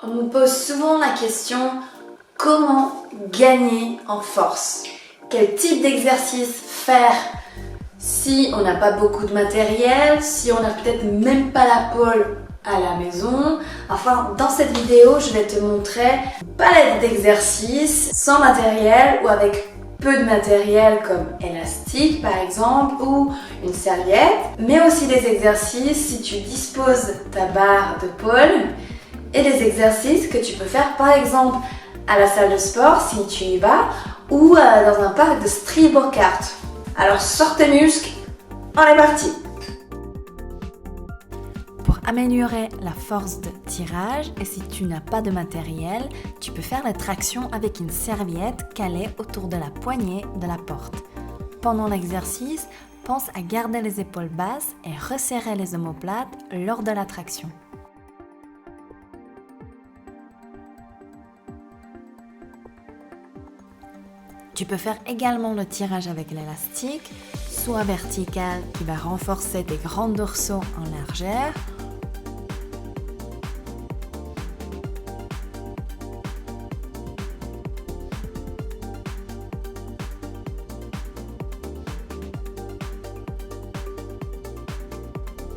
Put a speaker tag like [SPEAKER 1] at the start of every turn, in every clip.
[SPEAKER 1] On me pose souvent la question, comment gagner en force? Quel type d'exercice faire si on n'a pas beaucoup de matériel, si on n'a peut-être même pas la pole à la maison? Enfin, dans cette vidéo, je vais te montrer une palette d'exercices sans matériel ou avec peu de matériel comme élastique par exemple ou une serviette, mais aussi des exercices si tu disposes ta barre de pole et des exercices que tu peux faire par exemple à la salle de sport si tu y vas ou dans un parc de street workout. Alors sors tes muscles, on est parti!
[SPEAKER 2] Pour améliorer la force de tirage et si tu n'as pas de matériel, tu peux faire la traction avec une serviette calée autour de la poignée de la porte. Pendant l'exercice, pense à garder les épaules basses et resserrer les omoplates lors de la traction. Tu peux faire également le tirage avec l'élastique, soit vertical qui va renforcer tes grands dorsaux en largeur,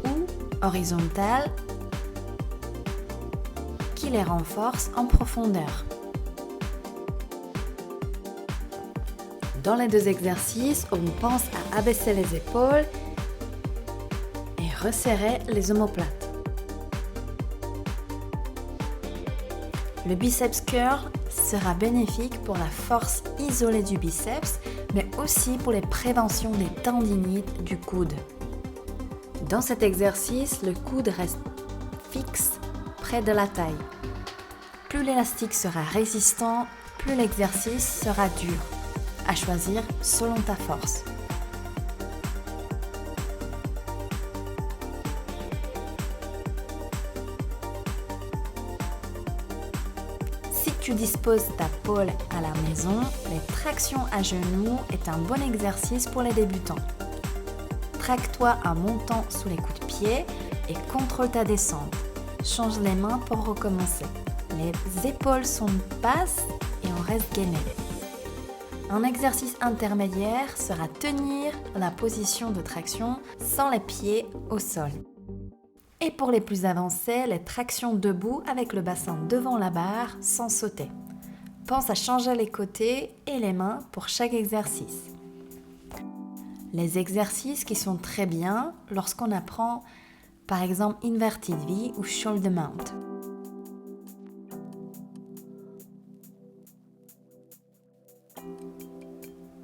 [SPEAKER 2] ou horizontal qui les renforce en profondeur. Dans les deux exercices, on pense à abaisser les épaules et resserrer les omoplates. Le biceps curl sera bénéfique pour la force isolée du biceps, mais aussi pour les préventions des tendinites du coude. Dans cet exercice, le coude reste fixe près de la taille. Plus l'élastique sera résistant, plus l'exercice sera dur. À choisir selon ta force. Si tu disposes ta pole à la maison, les tractions à genoux est un bon exercice pour les débutants. Traque-toi en montant sous les coups de pied et contrôle ta descente. Change les mains pour recommencer. Les épaules sont basses et on reste gainé. Un exercice intermédiaire sera tenir la position de traction sans les pieds au sol. Et pour les plus avancés, les tractions debout avec le bassin devant la barre sans sauter. Pense à changer les côtés et les mains pour chaque exercice. Les exercices qui sont très bien lorsqu'on apprend par exemple Inverted V ou Shoulder Mount.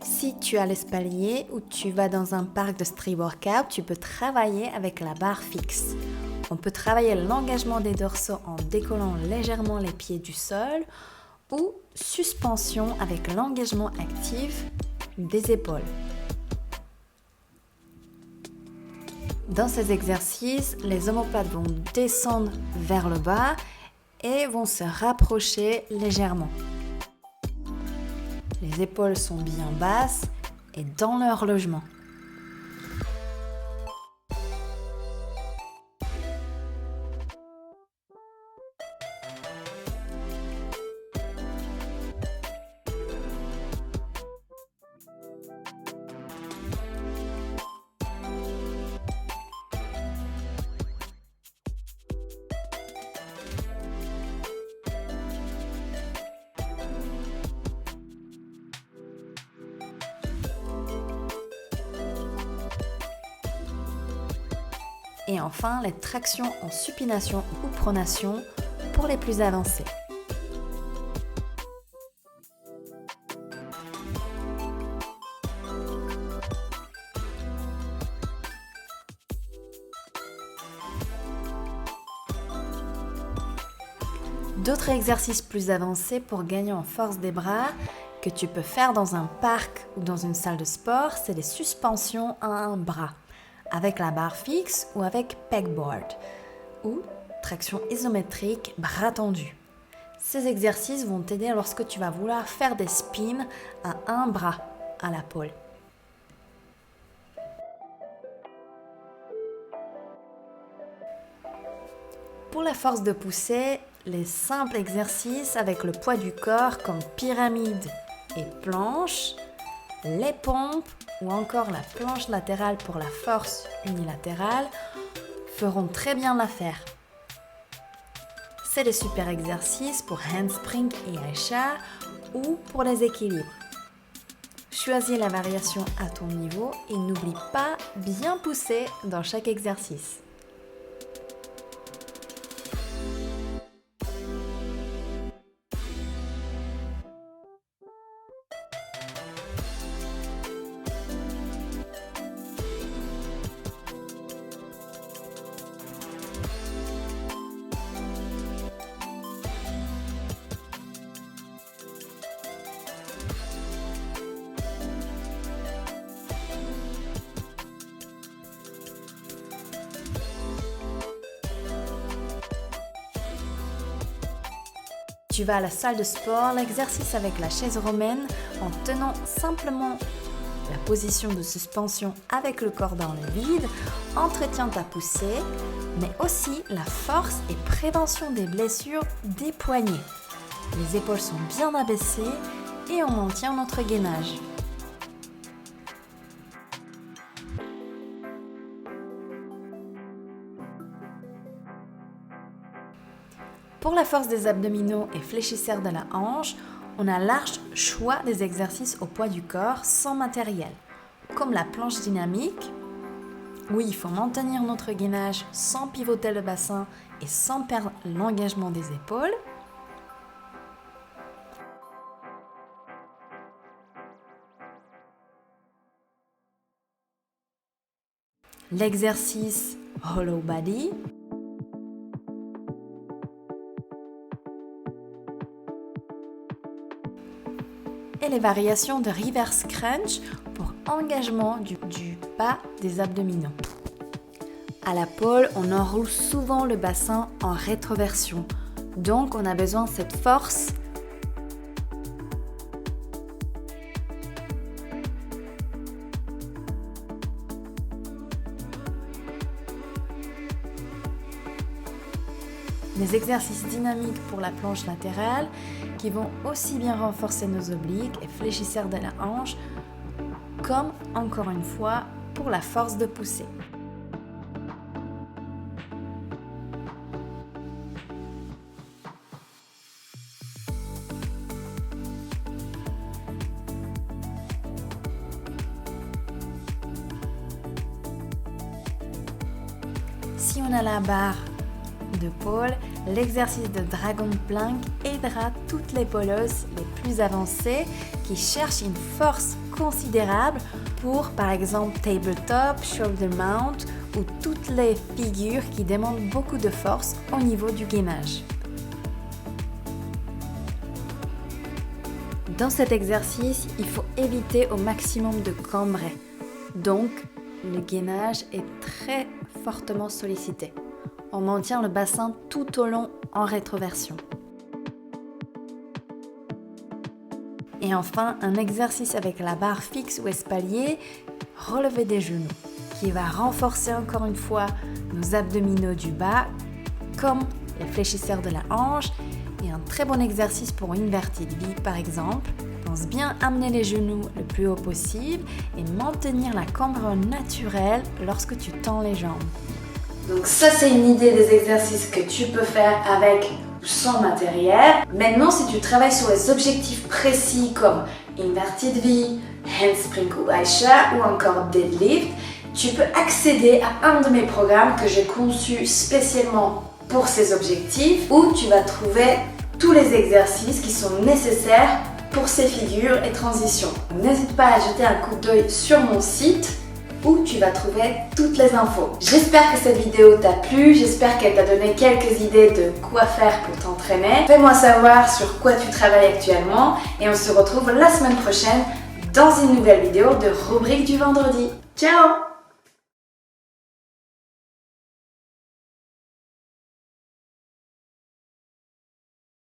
[SPEAKER 2] Si tu as l'espalier ou tu vas dans un parc de street workout, tu peux travailler avec la barre fixe. On peut travailler l'engagement des dorsaux en décollant légèrement les pieds du sol ou suspension avec l'engagement actif des épaules. Dans ces exercices, les omoplates vont descendre vers le bas et vont se rapprocher légèrement. Les épaules sont bien basses et dans leur logement. Et enfin, les tractions en supination ou pronation pour les plus avancés. D'autres exercices plus avancés pour gagner en force des bras que tu peux faire dans un parc ou dans une salle de sport, c'est les suspensions à un bras, avec la barre fixe ou avec pegboard, ou traction isométrique bras tendus. Ces exercices vont t'aider lorsque tu vas vouloir faire des spins à un bras à la pole. Pour la force de poussée, les simples exercices avec le poids du corps comme pyramide et planche, les pompes ou encore la planche latérale pour la force unilatérale feront très bien l'affaire. C'est des super exercices pour handspring et Aisha ou pour les équilibres. Choisis la variation à ton niveau et n'oublie pas bien pousser dans chaque exercice. Tu vas à la salle de sport, l'exercice avec la chaise romaine en tenant simplement la position de suspension avec le corps dans le vide, entretient ta poussée, mais aussi la force et prévention des blessures des poignets. Les épaules sont bien abaissées et on maintient notre gainage. Pour la force des abdominaux et fléchisseurs de la hanche, on a large choix des exercices au poids du corps sans matériel, comme la planche dynamique, où il faut maintenir notre gainage sans pivoter le bassin et sans perdre l'engagement des épaules. L'exercice Hollow Body. Et les variations de reverse crunch pour engagement du bas des abdominaux. À la pole, on enroule souvent le bassin en rétroversion, donc on a besoin de cette force . Des exercices dynamiques pour la planche latérale qui vont aussi bien renforcer nos obliques et fléchisseurs de la hanche, comme encore une fois pour la force de poussée. Si on a la barre de pole, l'exercice de Dragon Plank aidera toutes les poleuses les plus avancées qui cherchent une force considérable pour, par exemple, tabletop, shoulder mount ou toutes les figures qui demandent beaucoup de force au niveau du gainage. Dans cet exercice, il faut éviter au maximum de cambrer. Donc, le gainage est très fortement sollicité. On maintient le bassin tout au long en rétroversion. Et enfin, un exercice avec la barre fixe ou espalier, relevé des genoux, qui va renforcer encore une fois nos abdominaux du bas, comme les fléchisseurs de la hanche, et un très bon exercice pour inverted V par exemple. Pense bien amener les genoux le plus haut possible et maintenir la cambre naturelle lorsque tu tends les jambes.
[SPEAKER 1] Donc ça, c'est une idée des exercices que tu peux faire avec ou sans matériel. Maintenant, si tu travailles sur les objectifs précis comme Inverted V, Handspring ou Aisha ou encore Deadlift, tu peux accéder à un de mes programmes que j'ai conçu spécialement pour ces objectifs où tu vas trouver tous les exercices qui sont nécessaires pour ces figures et transitions. N'hésite pas à jeter un coup d'œil sur mon site où tu vas trouver toutes les infos. J'espère que cette vidéo t'a plu, j'espère qu'elle t'a donné quelques idées de quoi faire pour t'entraîner. Fais-moi savoir sur quoi tu travailles actuellement et on se retrouve la semaine prochaine dans une nouvelle vidéo de Rubrique du vendredi. Ciao!